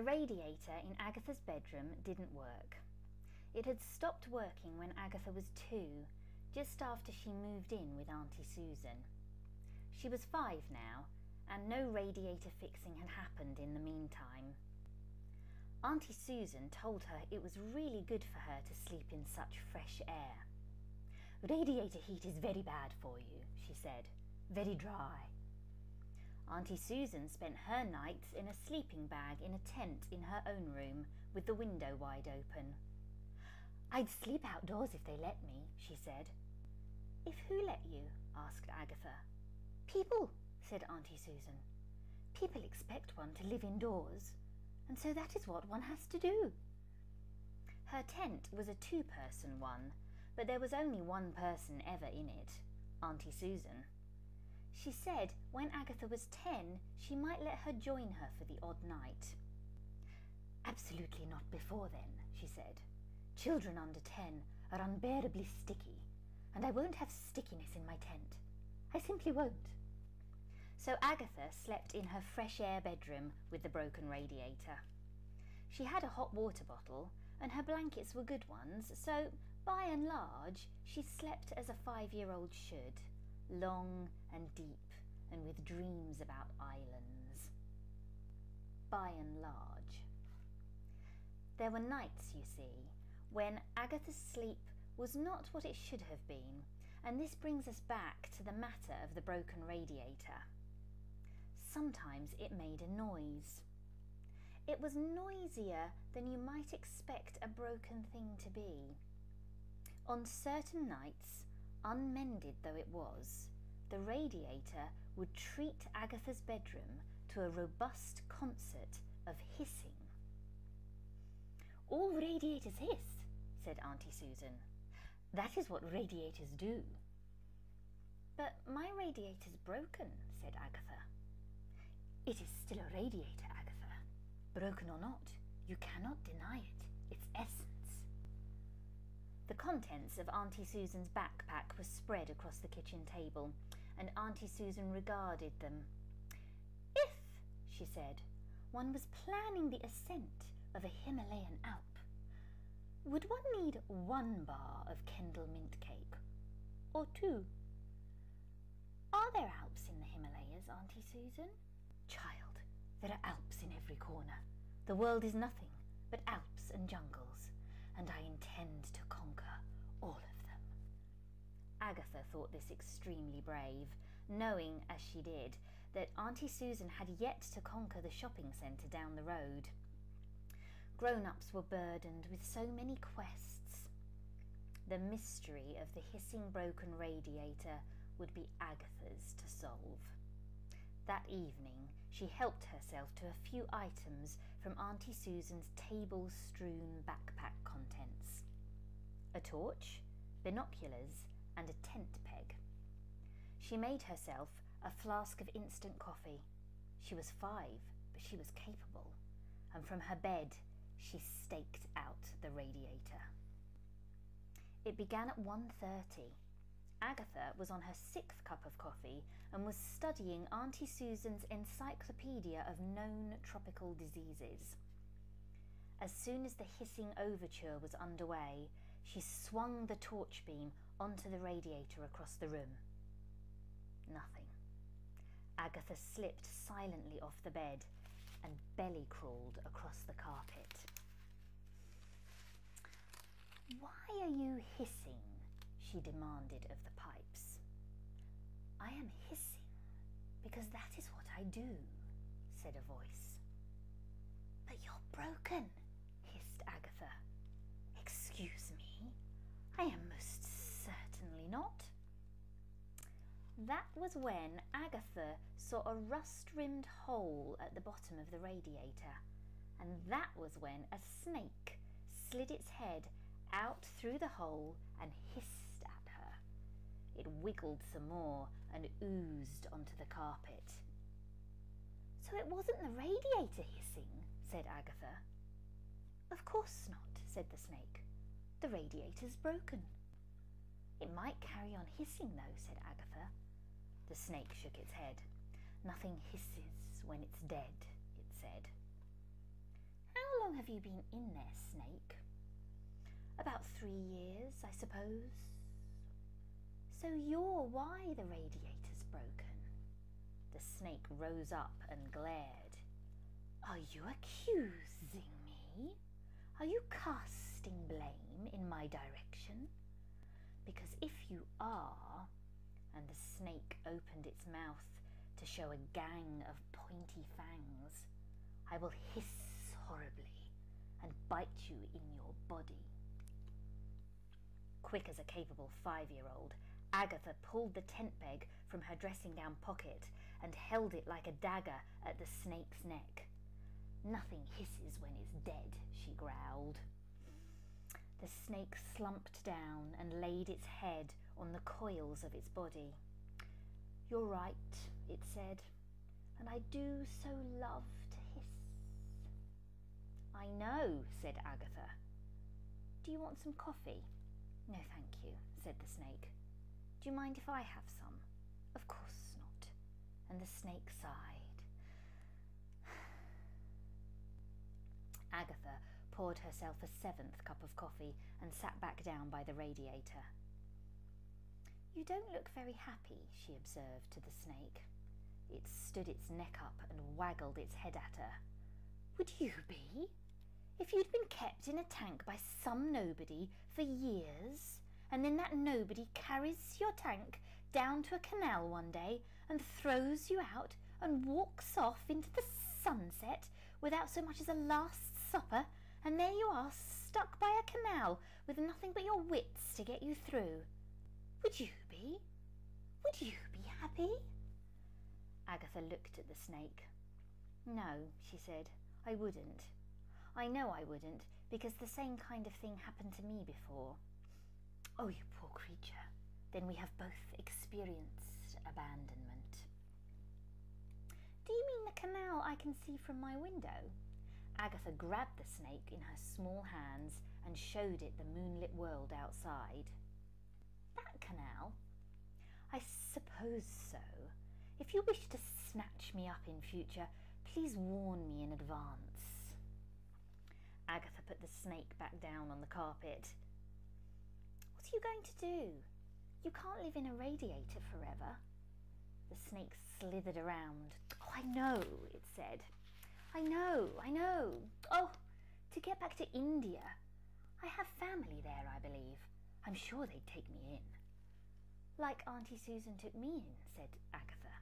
The radiator in Agatha's bedroom didn't work. It had stopped working when Agatha was 2, just after she moved in with Auntie Susan. She was 5 now, and no radiator fixing had happened in the meantime. Auntie Susan told her it was really good for her to sleep in such fresh air. "Radiator heat is very bad for you," she said. "Very dry." Auntie Susan spent her nights in a sleeping bag in a tent in her own room with the window wide open. "I'd sleep outdoors if they let me," she said. "If who let you?" asked Agatha. "People," said Auntie Susan. "People expect one to live indoors, and so that is what one has to do." Her tent was a 2-person one, but there was only one person ever in it, Auntie Susan. She said when Agatha was 10, she might let her join her for the odd night. "Absolutely not before then," she said. "Children under 10 are unbearably sticky, and I won't have stickiness in my tent. I simply won't." So Agatha slept in her fresh air bedroom with the broken radiator. She had a hot water bottle, and her blankets were good ones, so by and large she slept as a 5-year-old should, long and deep and with dreams about islands. By and large. There were nights, you see, when Agatha's sleep was not what it should have been, and this brings us back to the matter of the broken radiator. Sometimes it made a noise. It was noisier than you might expect a broken thing to be. On certain nights, unmended though it was, the radiator would treat Agatha's bedroom to a robust concert of hissing. "All radiators hiss," said Auntie Susan. "That is what radiators do." "But my radiator's broken," said Agatha. "It is still a radiator, Agatha. Broken or not, you cannot deny it, its essence." The contents of Auntie Susan's backpack were spread across the kitchen table, and Auntie Susan regarded them. "If," she said, "one was planning the ascent of a Himalayan Alp, would one need 1 bar of Kendal mint cake, or 2? Are there Alps in the Himalayas, Auntie Susan?" "Child, there are Alps in every corner. The world is nothing but Alps and jungles, and I intend to conquer all of them." Agatha thought this extremely brave, knowing, as she did, that Auntie Susan had yet to conquer the shopping centre down the road. Grown-ups were burdened with so many quests. The mystery of the hissing broken radiator would be Agatha's to solve. That evening she helped herself to a few items from Auntie Susan's table-strewn backpack contents. A torch, binoculars, and a tent peg. She made herself a flask of instant coffee. She was 5, but she was capable, and from her bed she staked out the radiator. It began at 1:30. Agatha was on her 6th cup of coffee and was studying Auntie Susan's encyclopedia of known tropical diseases. As soon as the hissing overture was underway, she swung the torch beam onto the radiator across the room. Nothing. Agatha slipped silently off the bed and belly crawled across the carpet. "Why are you hissing?" she demanded of the pipes. "I am hissing because that is what I do," said a voice. "But you're broken," hissed Agatha. "Excuse me, I am most certainly not." That was when Agatha saw a rust-rimmed hole at the bottom of the radiator, and that was when a snake slid its head out through the hole and hissed at her. It wiggled some more and oozed onto the carpet. "So it wasn't the radiator hissing," said Agatha. "Of course not," said the snake. "The radiator's broken." "It might carry on hissing though," said Agatha. The snake shook its head. "Nothing hisses when it's dead," it said. long have you been in there, Snake?" "About 3 years, I suppose." "So you're why the radiator's broken?" The snake rose up and glared. "Are you accusing me? Are you casting blame in my direction? Because if you are," and the snake opened its mouth to show a gang of pointy fangs, "I will hiss horribly and bite you in your body." Quick as a capable 5-year-old, Agatha pulled the tent peg from her dressing-gown pocket and held it like a dagger at the snake's neck. "Nothing hisses when it's dead," she growled. The snake slumped down and laid its head on the coils of its body. "You're right," it said, "and I do so love to hiss." "I know," said Agatha. "Do you want some coffee?" "No, thank you," said the snake. "Do you mind if I have some?" "Of course not." And the snake sighed. Agatha poured herself a 7th cup of coffee and sat back down by the radiator. "You don't look very happy," she observed to the snake. It stood its neck up and waggled its head at her. "Would you be? If you'd been kept in a tank by some nobody for years, and then that nobody carries your tank down to a canal one day and throws you out and walks off into the sunset without so much as a last supper, and there you are stuck by a canal with nothing but your wits to get you through. Would you be? Would you be happy?" Agatha looked at the snake. "No," she said, "I wouldn't. I know I wouldn't, because the same kind of thing happened to me before." "Oh, you poor creature. Then we have both experienced abandonment." "Do you mean the canal I can see from my window?" Agatha grabbed the snake in her small hands and showed it the moonlit world outside. "That canal?" "I suppose so. If you wish to snatch me up in future, please warn me in advance." Agatha put the snake back down on the carpet. "What are you going to do? You can't live in a radiator forever." The snake slithered around. "Oh, I know," it said. I know. Oh, to get back to India. I have family there, I believe. I'm sure they'd take me in." "Like Auntie Susan took me in," said Agatha.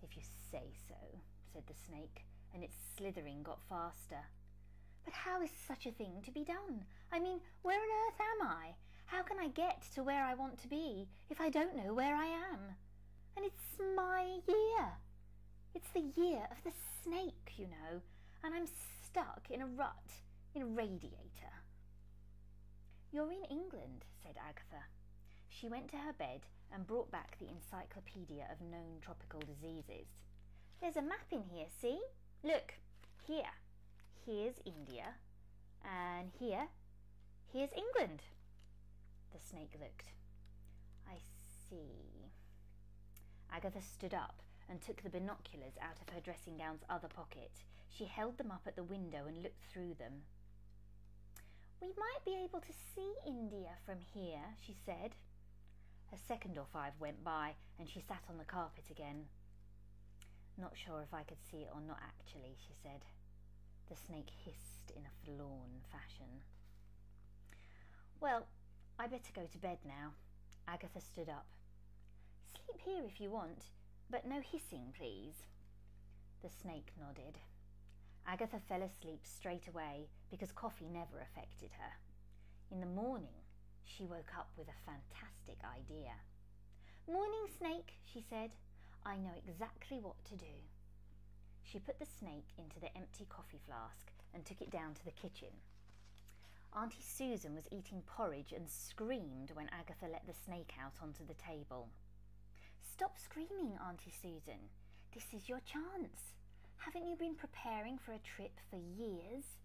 "If you say so," said the snake, and its slithering got faster. "But how is such a thing to be done? I mean, where on earth am I? How can I get to where I want to be if I don't know where I am? And it's my year. It's the year of the snake, you know, and I'm stuck in a rut in a radiator." "You're in England," said Agatha. She went to her bed and brought back the Encyclopedia of Known Tropical Diseases. "There's a map in here, see? Look, here. Here's India, and here's England." The snake looked. "I see." Agatha stood up and took the binoculars out of her dressing-gown's other pocket. She held them up at the window and looked through them. "We might be able to see India from here," she said. A second or 5 went by and she sat on the carpet again. "Not sure if I could see it or not actually," she said. The snake hissed in a forlorn fashion. "Well, I better go to bed now." Agatha stood up. "Sleep here if you want, but no hissing, please." The snake nodded. Agatha fell asleep straight away because coffee never affected her. In the morning, she woke up with a fantastic idea. "Morning, Snake," she said. "I know exactly what to do." She put the snake into the empty coffee flask and took it down to the kitchen. Auntie Susan was eating porridge and screamed when Agatha let the snake out onto the table. "Stop screaming, Auntie Susan. This is your chance. Haven't you been preparing for a trip for years?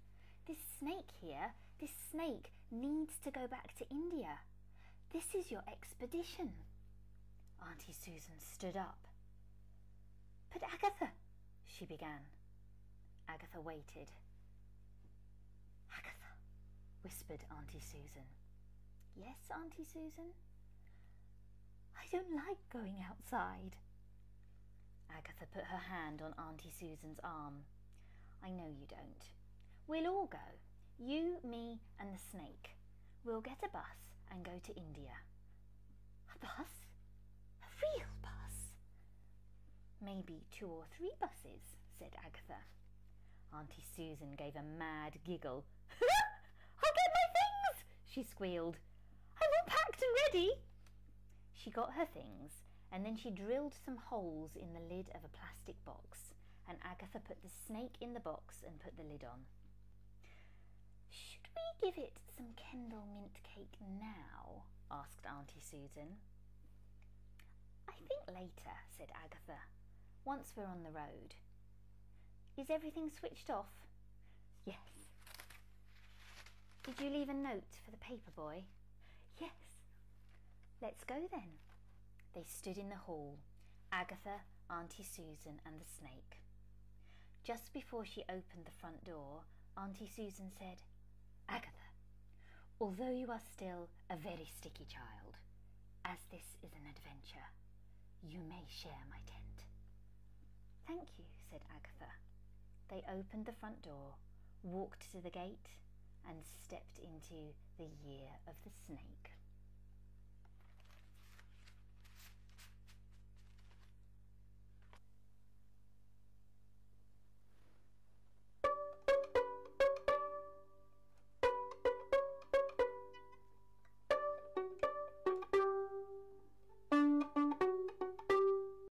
This snake here, this snake needs to go back to India. This is your expedition." Auntie Susan stood up. "But Agatha," she began. Agatha waited. whispered Auntie Susan. Yes, Auntie Susan? I don't like going outside. Agatha put her hand on Auntie Susan's arm. I know you don't. We'll all go. You, me and the snake. We'll get a bus and go to India. A bus? A real bus? Maybe 2 or 3 buses, said Agatha. Auntie Susan gave a mad giggle. I'll get my things, she squealed. I'm all packed and ready. She got her things, and then she drilled some holes in the lid of a plastic box, and Agatha put the snake in the box and put the lid on. Should we give it some Kendal mint cake now? Asked Auntie Susan. I think later, said Agatha, once we're on the road. Is everything switched off? Yes. Did you leave a note for the paper boy? Yes. Let's go then. They stood in the hall, Agatha, Auntie Susan and the snake. Just before she opened the front door, Auntie Susan said, Agatha, although you are still a very sticky child, as this is an adventure, you may share my tent. Thank you, said Agatha. They opened the front door, walked to the gate, and stepped into the year of the snake.